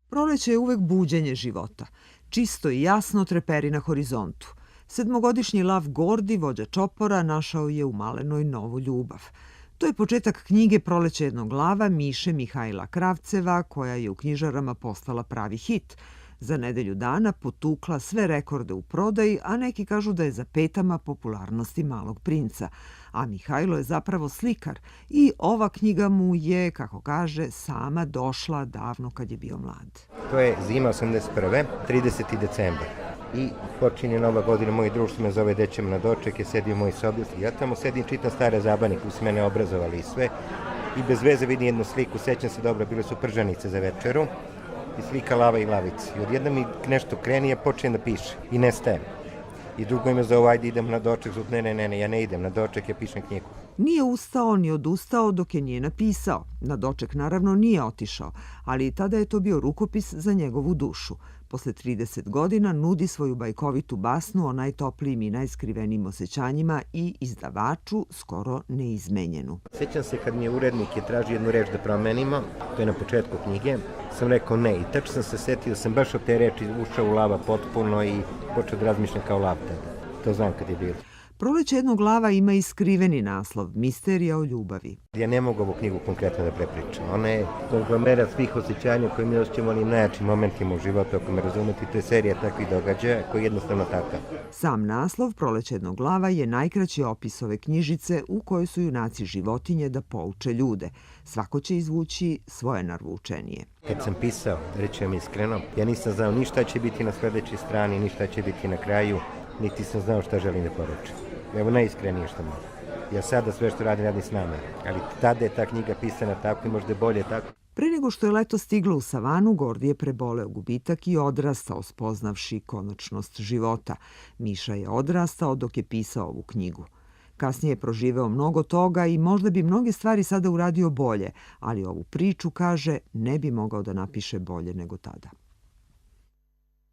Proleće je uvek buđenje života. Čisto i jasno treperi na horizontu. Sedmogodišnji Lav Gordi, vođa čopora, našao je u Malenoj novu ljubav. To je početak knjige Proleće jednog lava Miše Mihajla Kravceva, koja je u knjižarama postala pravi hit. Za nedelju dana potukla sve rekorde u prodaji, a neki kažu da je za petama popularnosti Malog princa. A Mihajlo je zapravo slikar i ova knjiga mu je, kako kaže, sama došla davno kad je bio mlad. To je zima 81. 30. decembar. I počinje nova godina, moji društvo me zove dećem na doček, je sedio u mojoj sobi. Ja tamo sedim, čitam stare zabavnike koji su mene obrazovali i sve. I bez veze vidim jednu sliku, sećam se dobro, bile su pržanice za večeru. I slika lava i lavice. I odjednom mi nešto kreni, ja počnem da piše. I nestajem. I drugo ime zove, ajde idem na doček, zut, ne, ja ne idem na doček, ja pišem knjigu. Nije ustao ni odustao dok je nije napisao. Na doček naravno nije otišao, ali tada je to bio rukopis za njegovu dušu. Posle 30 godina nudi svoju bajkovitu basnu o najtoplijim i najskrivenijim osjećanjima i izdavaču skoro neizmenjenu. Sećam se kad mi je urednik tražio jednu reč da promenimo, to je na početku knjige, sam rekao ne i tačno sam se setio, sam baš od te reči ušao u lava potpuno i počeo da razmišljam kao lav tada. To znam kad je bilo. Proleće jednog lava ima i skriveni naslov, Misterija o ljubavi. Ja ne mogu ovu knjigu konkretno da prepričam. Ona je konglomerat svih osjećanja koje mi osjećamo onim najjačim momentima u životu, ako me razumete, to je serija takvih događaja koji je jednostavno takav. Sam naslov Proleće jednog lava je najkraći opis ove knjižice u kojoj su junaci životinje da pouče ljude. Svako će izvući svoje narvučenije. Kad sam pisao, reći vam iskreno, ja nisam znao ni šta će biti na sledećoj strani, ni šta će biti na kraju, niti sam znao šta želim da poručim. Evo najiskrenije što mogu. Ja sada sve što radim s nama, ali tada je ta knjiga pisana tako i možda je bolje tako. Pre nego što je leto stiglo u savanu, Gordi je preboleo gubitak i odrastao, spoznavši konačnost života. Miša je odrastao dok je pisao ovu knjigu. Kasnije je proživeo mnogo toga i možda bi mnoge stvari sada uradio bolje, ali ovu priču, kaže, ne bi mogao da napiše bolje nego tada.